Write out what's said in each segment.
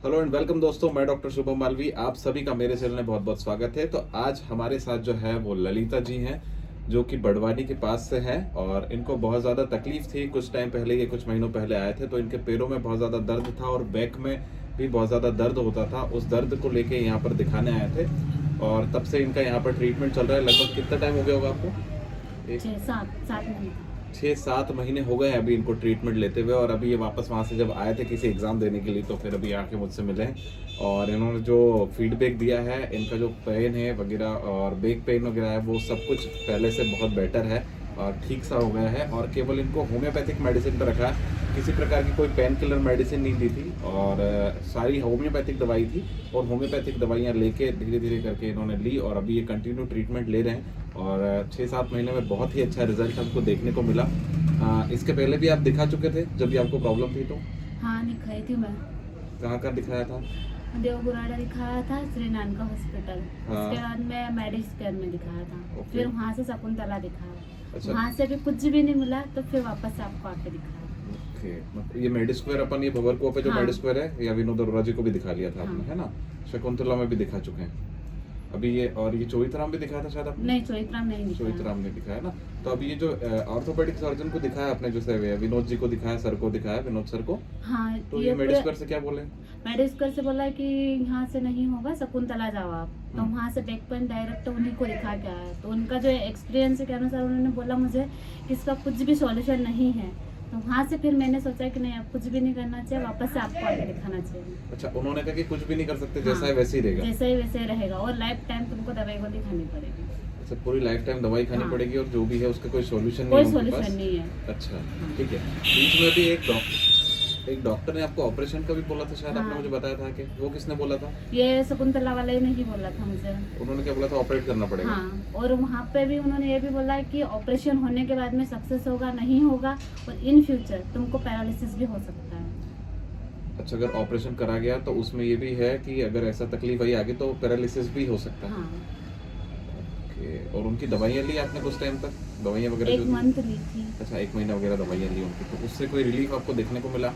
Hello and welcome दोस्तों, मैं doctor Shubham Malvi. आप सभी का मेरे चैनल में बहुत बहुत स्वागत है। तो आज हमारे साथ जो है वो ललिता जी हैं, जो कि बड़वानी के पास से हैं और इनको बहुत ज़्यादा तकलीफ थी। कुछ टाइम पहले, ये कुछ महीनों पहले आए थे, तो इनके पैरों में बहुत ज़्यादा दर्द था और बैक में भी बहुत ज़्यादा दर्द होता था। उस दर्द को लेके यहाँ पर दिखाने आए थे और तब से इनका यहाँ पर ट्रीटमेंट चल रहा है। लगभग कितना टाइम हो गया होगा आपको? 6-7 महीने हो गए हैं अभी इनको ट्रीटमेंट लेते हुए। और अभी ये वापस वहाँ से जब आए थे किसी एग्ज़ाम देने के लिए, तो फिर अभी आके मुझसे मिले और इन्होंने जो फीडबैक दिया है, इनका जो पेन है वगैरह और बैक पेन वगैरह है, वो सब कुछ पहले से बहुत बेटर है और ठीक सा हो गया है। और केवल इनको होम्योपैथिक मेडिसिन पर रखा है, किसी प्रकार की कोई पेन किलर मेडिसिन नहीं दी थी और सारी होम्योपैथिक दवाई थी। और होम्योपैथिक दवाइयाँ लेके धीरे धीरे करके इन्होंने ली और अभी ये कंटिन्यू ट्रीटमेंट ले रहे हैं और 6-7 महीने में बहुत ही अच्छा रिजल्ट हमको देखने को मिला। इसके पहले भी आप दिखा चुके थे जब भी आपको प्रॉब्लम थी? तो हाँ, दिखाई थी मैं। कहाँ दिखाया था? देवगुराड़ा दिखाया था, श्री नानका हॉस्पिटल। हाँ। उसके बाद मैं मेडिस्केयर में दिखाया था। ओके। फिर वहाँ से शकुंतला दिखाया। अच्छा। वहाँ से भी कुछ भी नहीं मिला, तो फिर वापस से आपको आके दिखाया। ओके, मतलब ये मेडिस्क्वेयर अपन ये भवरकुआ पे जो हाँ। मेडिस्क्वेयर है, या विनोद अरोड़ा जी को भी दिखा लिया था आपने, हाँ। है ना? शकुंतला में भी दिखा चुके हैं अभी ये। और ये चोइथराम भी दिखाया था शायद आपने? नहीं, चोइथराम नहीं दिखाया। चोइथराम ने दिखाया ना। तो अभी ये जो ऑर्थोपेडिक सर्जन को दिखाया आपने, जैसे विनोद जी को दिखाया, सर को दिखाया, विनोद सर को, हाँ, तो ये मेडिस्क्वेयर से क्या बोले? मेडिस्केयर से बोला कि यहाँ से नहीं होगा, शकुंतला जाओ आप। तो वहाँ से बैक पेन डायरेक्ट उन्हीं को दिखा के आया। तो उनका जो एक्सपीरियंस के अनुसार उन्होंने बोला मुझे कि इसका कुछ भी सॉल्यूशन नहीं है। तो वहाँ से फिर मैंने सोचा कि नहीं, अब कुछ भी नहीं करना चाहिए, वापस से आपको आके दिखाना चाहिए। अच्छा, उन्होंने कहा कि कुछ भी नहीं कर सकते, हाँ, जैसा है वैसे ही रहेगा? जैसा ही वैसे ही रहेगा और लाइफ टाइम तुमको दवाई गोली खानी पड़ेगी। अच्छा, पूरी लाइफ टाइम दवाई खानी हाँ। पड़ेगी और जो भी है उसका कोई सॉल्यूशन कोई नहीं है उनके पास? सॉल्यूशन नहीं है। अच्छा, हाँ। ठीक है। बीच में भी एक डॉक्टर ने आपको ऑपरेशन का भी बोला था शायद, आपने हाँ। मुझे बताया था कि वो किसने बोला था? ये शकुंतला वाला ही नहीं बोला था मुझे। उन्होंने क्या बोला था? ऑपरेट करना पड़ेगा? हाँ, और वहाँ पे भी उन्होंने ये भी बोला कि ऑपरेशन होने के बाद में सक्सेस होगा नहीं होगा, और इन फ्यूचर तुमको पैरालिसिस भी हो सकता है। अच्छा, अगर ऑपरेशन करा गया तो उसमें ये भी है कि अगर ऐसा तकलीफ आई आगे तो पैरालिसिस भी हो सकता है? हाँ, ओके। और उनकी दवाइयाँ ली आपने कुछ टाइम तक? दवाइयाँ वगैरह एक जो थी? मंथ ली थी। अच्छा, 1 महीना वगैरह दवाइयाँ ली उनकी, तो उससे कोई रिलीफ आपको देखने को मिला?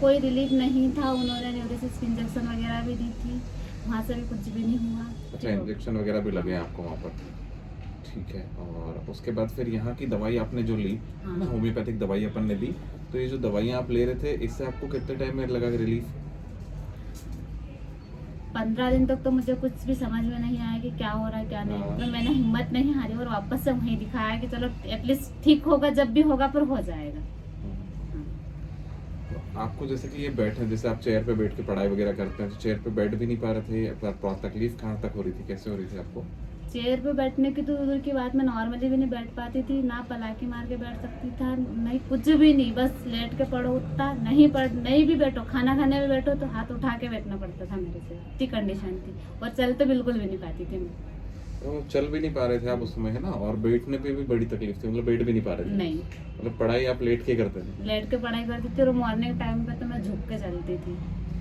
कोई रिलीफ नहीं था। उन्होंने न्यूरोसिस इंजेक्शन वगैरह भी दी थी, वहाँ से भी कुछ भी नहीं हुआ। अच्छा, इंजेक्शन वगैरह भी लगे हैं आपको वहाँ पर? ठीक है। और उसके बाद फिर यहाँ की दवाई आपने जो ली, हाँ। ना, होम्योपैथिक दवाई अपन ने ली, तो ये जो दवाइयाँ आप ले रहे थे, इससे आपको कितने टाइम में लगा रिलीफ? 15 दिन तक तो मुझे कुछ भी समझ में नहीं आया कि क्या हो रहा है क्या नहीं। हाँ। तो मैंने हिम्मत नहीं हारी और वापस से वहीं दिखाया कि चलो एटलीस्ट ठीक होगा, जब भी होगा पर हो जाएगा। तो आपको जैसे कि ये बैठे, जैसे आप चेयर पे बैठ के पढ़ाई वगैरह करते हैं, तो चेयर पे बैठ भी नहीं पा रहे थे, तकलीफ कहाँ तक हो रही थी, कैसे हो रही थी आपको? चेयर पे बैठने की तो दूर की बात, मैं नॉर्मली भी नहीं बैठ पाती थी, ना पलाकी मार के बैठ सकती था, नहीं कुछ भी नहीं, बस लेट के पढ़ो उठता नहीं भी बैठो, खाना खाने में बैठो तो हाथ उठा के बैठना पड़ता था मेरे से, इतनी कंडीशन थी। और चल तो बिल्कुल भी नहीं पाती थी मैं। तो चल भी नहीं पा रहे थे आप उस समय, है ना? और बैठने पे भी बड़ी तकलीफ थी, मतलब बैठ भी नहीं पा रहे थे? नहीं, मतलब पढ़ाई आप लेट के करते थे? लेट के पढ़ाई करती थी और मॉर्निंग टाइम पे तो मैं झुक के चलती थी।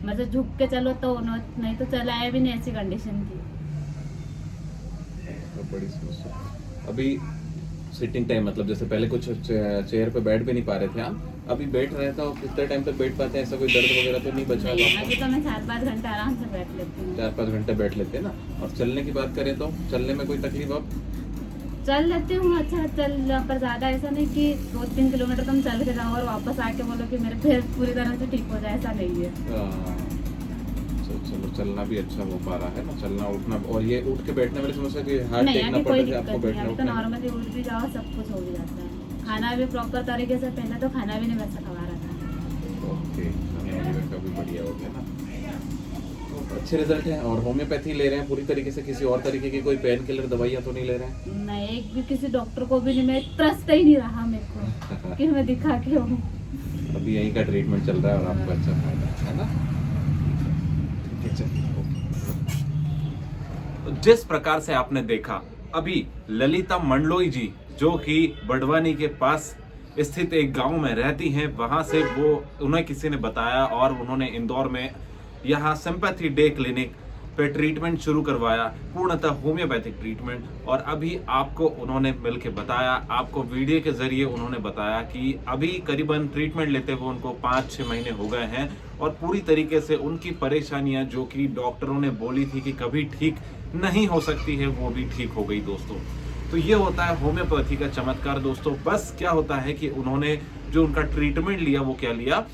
मतलब झुक के चलो तो नहीं तो चलाया भी नहीं, ऐसी कंडीशन थी। तो बड़ी समस्या। अभी सिटिंग टाइम, मतलब जैसे पहले कुछ चेयर पे बैठ भी नहीं पा रहे थे आप, अभी बैठ रहे हैं तो कितने टाइम तक बैठ पाते हैं? ऐसा कोई दर्द वगैरह तो नहीं बचा नहीं, आपको? अभी तो मैं 4-5 घंटे आराम से बैठ लेती हूँ। 4-5 घंटे बैठ लेते हैं ना। और चलने की बात करें तो चलने में कोई तकलीफ अब? चल लेती हूँ, अच्छा चल, पर ज्यादा ऐसा नहीं कि 2-3 किलोमीटर तुम चल के जाओ और वापस आके बोलो कि मेरे पैर पूरी तरह से ठीक हो जाए, ऐसा नहीं है। चलो, चलना भी अच्छा हो पा रहा है ना, चलना उठना। और ये उठ के बैठने वाली समस्या की हाथ नहीं, टेकना अभी कोई पड़ता है दिक्कत आपको नहीं, बैठने अभी तो उठने में? नॉर्मली उठ भी जाओ, सब कुछ हो भी जाता है। खाना भी प्रॉपर तरीके से, पहले तो खाना भी नहीं वैसा खवा रहा था। ओके, खाने वगैरह का भी बढ़िया हो गया ना। तो अच्छे रिजल्ट हैं। और होम्योपैथी ले रहे हैं पूरी तरीके से, किसी और तरीके की कोई पेन किलर दवाइयाँ तो नहीं ले रहे हैं? मैं एक भी किसी डॉक्टर को भी नहीं, मैं ट्रस्ट ही नहीं रहा मेरे को कि मैं दिखा के हूँ। अभी यहीं का ट्रीटमेंट चल रहा है और आपको अच्छा फायदा है ना? ठीक है, चलिए, ओके। तो जिस प्रकार से आपने देखा अभी ललिता मंडलोई जी, जो कि बड़वानी के पास स्थित एक गांव में रहती हैं, वहां से वो उन्हें किसी ने बताया और उन्होंने इंदौर में यहाँ सिंपैथी डे क्लिनिक पे ट्रीटमेंट शुरू करवाया, पूर्णतः होम्योपैथिक ट्रीटमेंट। और अभी आपको उन्होंने मिलके बताया, आपको वीडियो के जरिए उन्होंने बताया कि अभी करीबन ट्रीटमेंट लेते हुए उनको 5-6 महीने हो गए हैं और पूरी तरीके से उनकी परेशानियां जो कि डॉक्टरों ने बोली थी कि कभी ठीक नहीं हो सकती है, वो भी ठीक हो गई दोस्तों। तो ये होता है होम्योपैथी का चमत्कार दोस्तों। बस क्या होता है कि उन्होंने जो उनका ट्रीटमेंट लिया वो क्या लिया,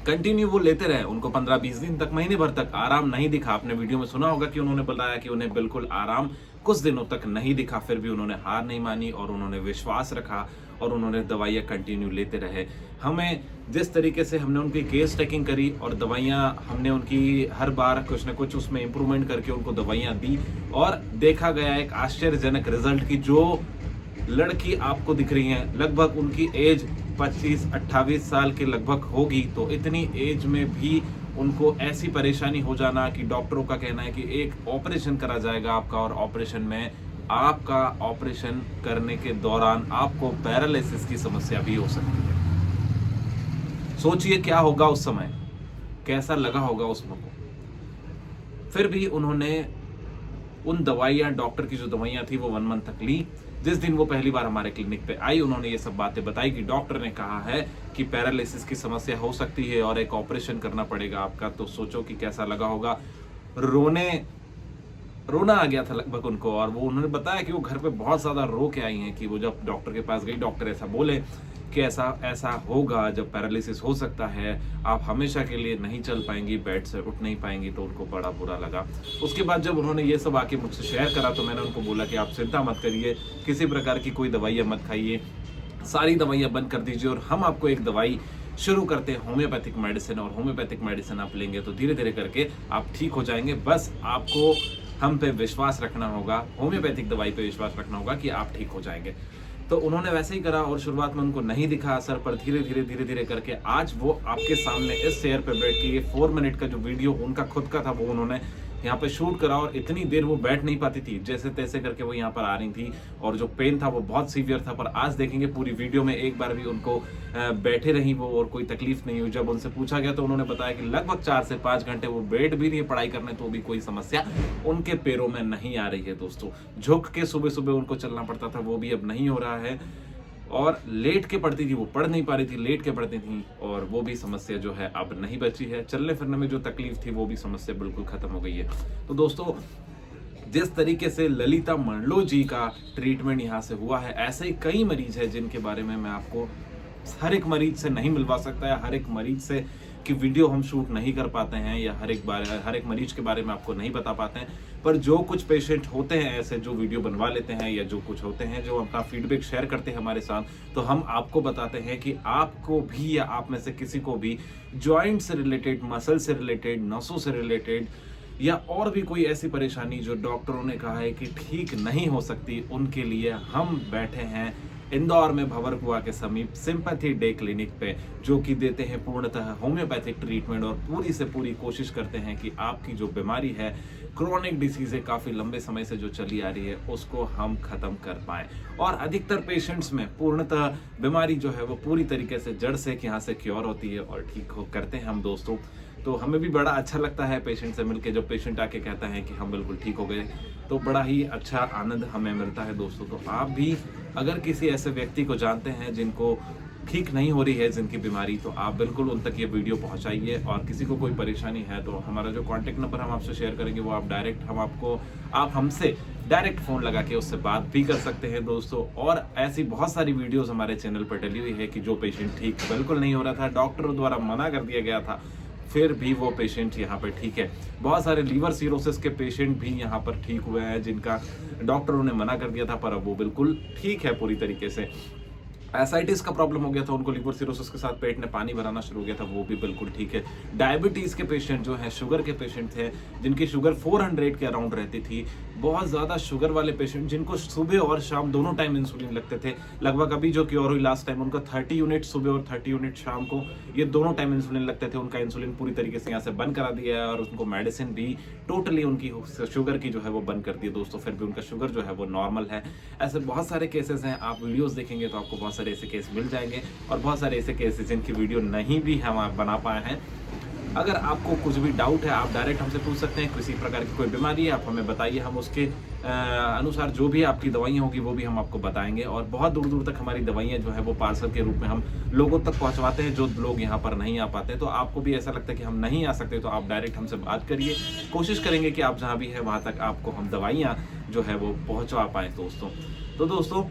कंटिन्यू वो लेते रहे। उनको 15-20 दिन तक, महीने भर तक आराम नहीं दिखा। आपने वीडियो में सुना होगा कि उन्होंने बताया कि उन्हें बिल्कुल आराम कुछ दिनों तक नहीं दिखा, फिर भी उन्होंने हार नहीं मानी और उन्होंने विश्वास रखा और उन्होंने दवाइयाँ कंटिन्यू लेते रहे। हमें जिस तरीके से हमने उनकी केस टेकिंग करी और दवाइयाँ हमने उनकी हर बार कुछ ना कुछ उसमें इम्प्रूवमेंट करके उनको दवाइयाँ दी और देखा गया एक आश्चर्यजनक रिजल्ट की जो लड़की आपको दिख रही है, लगभग उनकी एज 25-28 साल के लगभग होगी। तो इतनी एज में भी उनको ऐसी परेशानी हो जाना कि डॉक्टरों का कहना है कि एक ऑपरेशन करा जाएगा आपका, और ऑपरेशन में आपका ऑपरेशन करने के दौरान आपको पैरालिसिस की समस्या भी हो सकती है। सोचिए क्या होगा उस समय, कैसा लगा होगा उसको। फिर भी उन्होंने उन दवाइयाँ, डॉक्टर की जो दवाइयाँ थी वो 1 मंथ तक ली। जिस दिन वो पहली बार हमारे क्लिनिक पे आई, उन्होंने ये सब बातें बताई कि डॉक्टर ने कहा है कि पैरालिसिस की समस्या हो सकती है और एक ऑपरेशन करना पड़ेगा आपका। तो सोचो कि कैसा लगा होगा। रोना आ गया था लगभग उनको, और वो उन्होंने बताया कि वो घर पे बहुत ज़्यादा रो के आई हैं कि वो जब डॉक्टर के पास गई, डॉक्टर ऐसा बोले कि ऐसा होगा, जब पैरालिसिस हो सकता है, आप हमेशा के लिए नहीं चल पाएंगी, बेड से उठ नहीं पाएंगी। तो उनको बड़ा बुरा लगा। उसके बाद जब उन्होंने ये सब आके मुझसे शेयर करा तो मैंने उनको बोला कि आप चिंता मत करिए, किसी प्रकार की कोई दवाइयाँ मत खाइए, सारी दवाइयाँ बंद कर दीजिए और हम आपको एक दवाई शुरू करते हैं, होम्योपैथिक मेडिसिन। और होम्योपैथिक मेडिसिन आप लेंगे तो धीरे धीरे करके आप ठीक हो जाएंगे। बस आपको हम पे विश्वास रखना होगा, होम्योपैथिक दवाई पे विश्वास रखना होगा कि आप ठीक हो जाएंगे। तो उन्होंने वैसे ही करा और शुरुआत में उनको नहीं दिखा असर, पर धीरे धीरे करके आज वो आपके सामने इस चेयर पे बैठ के ये 4 मिनट का जो वीडियो उनका खुद का था वो उन्होंने यहाँ पे शूट करा। और इतनी देर वो बैठ नहीं पाती थी, जैसे तैसे करके वो यहाँ पर आ रही थी और जो पेन था वो बहुत सीवियर था। पर आज देखेंगे पूरी वीडियो में एक बार भी उनको बैठे रही वो और कोई तकलीफ नहीं हुई। जब उनसे पूछा गया तो उन्होंने बताया कि लगभग 4 से 5 घंटे वो बैठ भी रही है पढ़ाई करने, तो भी कोई समस्या उनके पैरों में नहीं आ रही है दोस्तों। झुक के सुबह सुबह उनको चलना पड़ता था, वो भी अब नहीं हो रहा है। और लेट के पढ़ती थी, वो पढ़ नहीं पा रही थी, लेट के पढ़ती थी, और वो भी समस्या जो है अब नहीं बची है। चलने फिरने में जो तकलीफ थी वो भी समस्या बिल्कुल खत्म हो गई है। तो दोस्तों, जिस तरीके से ललिता मंडलो जी का ट्रीटमेंट यहाँ से हुआ है, ऐसे ही कई मरीज है जिनके बारे में मैं आपको हर एक मरीज से नहीं मिलवा सकता है, हर एक मरीज से की वीडियो हम शूट नहीं कर पाते हैं, या हर एक मरीज के बारे में आपको नहीं बता पाते हैं। पर जो कुछ पेशेंट होते हैं ऐसे जो वीडियो बनवा लेते हैं, या जो कुछ होते हैं जो अपना फीडबैक शेयर करते हैं हमारे साथ, तो हम आपको बताते हैं कि आपको भी या आप में से किसी को भी जॉइंट से रिलेटेड, मसल से रिलेटेड, नसों से रिलेटेड या और भी कोई ऐसी परेशानी जो डॉक्टरों ने कहा है कि ठीक नहीं हो सकती, उनके लिए हम बैठे हैं इंदौर में भंवरकुआ के समीप सिंपैथी डे क्लिनिक पे, जो कि देते हैं पूर्णतः होम्योपैथिक ट्रीटमेंट और पूरी से पूरी कोशिश करते हैं कि आपकी जो बीमारी है, क्रोनिक डिसीज है, काफ़ी लंबे समय से जो चली आ रही है, उसको हम ख़त्म कर पाएँ। और अधिकतर पेशेंट्स में पूर्णतः बीमारी जो है वो पूरी तरीके से जड़ से यहाँ से क्योर होती है और ठीक हो करते हैं हम दोस्तों। तो हमें भी बड़ा अच्छा लगता है पेशेंट से मिलके, जब पेशेंट आके कहता है कि हम बिल्कुल ठीक हो गए, तो बड़ा ही अच्छा आनंद हमें मिलता है दोस्तों। तो आप भी अगर किसी ऐसे व्यक्ति को जानते हैं जिनको ठीक नहीं हो रही है जिनकी बीमारी, तो आप बिल्कुल उन तक ये वीडियो पहुंचाइए। और किसी को कोई परेशानी है तो हमारा जो कॉन्टैक्ट नंबर हम आपसे शेयर करेंगे वो आप हमसे डायरेक्ट फ़ोन लगा के उससे बात भी कर सकते हैं दोस्तों। और ऐसी बहुत सारी वीडियोज़ हमारे चैनल पर डली हुई है कि जो पेशेंट ठीक बिल्कुल नहीं हो रहा था, डॉक्टरों द्वारा मना कर दिया गया था, फिर भी वो पेशेंट यहाँ पर ठीक है। बहुत सारे लीवर सिरोसिस के पेशेंट भी यहाँ पर ठीक हुए हैं जिनका डॉक्टरों ने मना कर दिया था, पर अब वो बिल्कुल ठीक है पूरी तरीके से। एसाइटिस का प्रॉब्लम हो गया था उनको, लिवर सिरोसिस के साथ पेट में पानी भराना शुरू हो गया था, वो भी बिल्कुल ठीक है। डायबिटीज़ के पेशेंट जो हैं, शुगर के पेशेंट थे जिनकी शुगर 400 के अराउंड रहती थी, बहुत ज़्यादा शुगर वाले पेशेंट जिनको सुबह और शाम दोनों टाइम इंसुलिन लगते थे, लगभग अभी जो क्योर हुई लास्ट टाइम उनका 30 यूनिट सुबह और 30 यूनिट शाम को, ये दोनों टाइम इंसुलिन लगते थे। उनका इंसुलिन पूरी तरीके से यहाँ से बंद करा दिया है और उनको मेडिसिन भी टोटली उनकी शुगर की जो है वो बंद कर दी है दोस्तों, फिर भी उनका शुगर जो है वो नॉर्मल है। ऐसे बहुत सारे केसेस हैं, आप वीडियोज़ देखेंगे तो आपको बहुत सारे ऐसे केस मिल जाएंगे, और बहुत सारे ऐसे केसेस जिनकी वीडियो नहीं भी हम आप बना पाए हैं अगर आपको कुछ भी डाउट है आप डायरेक्ट हमसे पूछ सकते हैं। किसी प्रकार की कोई बीमारी है आप हमें बताइए, हम उसके अनुसार जो भी आपकी दवाइयाँ होगी वो भी हम आपको बताएंगे। और बहुत दूर दूर तक हमारी दवाइयाँ जो है वो पार्सल के रूप में हम लोगों तक पहुँचवाते हैं जो लोग यहाँ पर नहीं आ पाते। तो आपको भी ऐसा लगता है कि हम नहीं आ सकते तो आप डायरेक्ट हमसे बात करिए, कोशिश करेंगे कि आप जहाँ भी है वहाँ तक आपको हम दवाइयाँ जो है वो पहुँचवा पाएँ दोस्तों। तो दोस्तों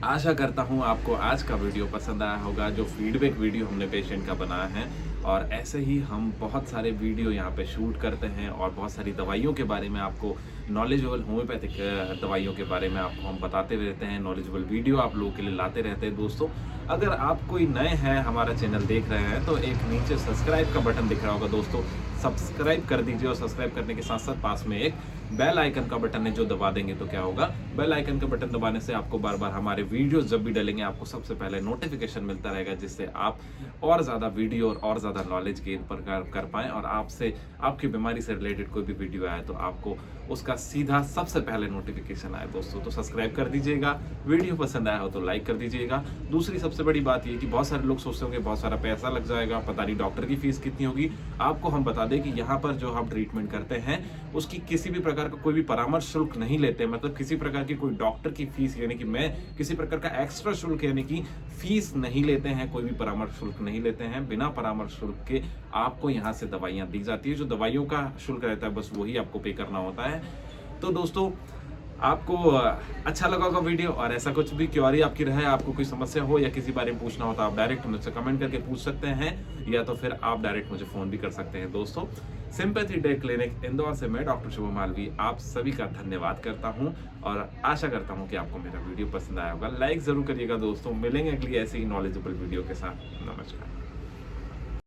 आशा करता हूँ आपको आज का वीडियो पसंद आया होगा, जो फीडबैक वीडियो हमने पेशेंट का बनाया है। और ऐसे ही हम बहुत सारे वीडियो यहाँ पे शूट करते हैं और बहुत सारी दवाइयों के बारे में आपको नॉलेजेबल होम्योपैथिक दवाइयों के बारे में आपको हम बताते रहते हैं, नॉलेजेबल वीडियो आप लोगों के लिए लाते रहते हैं दोस्तों। अगर आप कोई नए हैं हमारा चैनल देख रहे हैं तो एक नीचे सब्सक्राइब का बटन दिख रहा होगा दोस्तों, सब्सक्राइब कर दीजिए। और सब्सक्राइब करने के साथ साथ पास में एक बेल आइकन का बटन है जो दबा देंगे तो क्या होगा, बेल आइकन का बटन दबाने से आपको बार बार हमारे वीडियोस जब भी डलेंगे आपको सबसे पहले नोटिफिकेशन मिलता रहेगा, जिससे आप और ज़्यादा वीडियो और ज़्यादा नॉलेज गेन कर पाएँ। और आपसे आपकी बीमारी से रिलेटेड कोई भी वीडियो आए तो आपको उसका सीधा सबसे पहले नोटिफिकेशन आए दोस्तों। तो सब्सक्राइब कर दीजिएगा, वीडियो पसंद आया हो तो लाइक कर दीजिएगा। दूसरी सबसे बड़ी बात ये कि बहुत सारे लोग सोचते होंगे बहुत सारा पैसा लग जाएगा, पता नहीं डॉक्टर की फीस कितनी होगी। आपको हम बता दें कि यहाँ पर जो हम ट्रीटमेंट करते हैं उसकी किसी भी प्रकार का कोई भी परामर्श शुल्क नहीं लेते, मतलब किसी प्रकार की कोई डॉक्टर की फीस यानी कि मैं किसी प्रकार का एक्स्ट्रा शुल्क यानी कि फीस नहीं लेते हैं, कोई भी परामर्श शुल्क नहीं लेते हैं। बिना परामर्श शुल्क के आपको यहाँ से दवाइयाँ दी जाती है, जो दवाइयों का शुल्क रहता है बस वही आपको पे करना होता है। तो दोस्तों आपको अच्छा लगा होगा वीडियो, और ऐसा कुछ भी क्वेरी आपकी रहे, आपको कोई समस्या हो या किसी बारे में पूछना हो तो आप डायरेक्ट मुझसे कमेंट करके पूछ सकते हैं, या तो फिर आप डायरेक्ट मुझे फ़ोन भी कर सकते हैं दोस्तों। सिंपैथी डे क्लिनिक इंदौर से मैं डॉक्टर शुभम मालवी आप सभी का धन्यवाद करता हूं, और आशा करता हूं कि आपको मेरा वीडियो पसंद आया होगा। लाइक ज़रूर करिएगा दोस्तों। मिलेंगे अगली ऐसी ही नॉलेजेबल वीडियो के साथ। नमस्कार।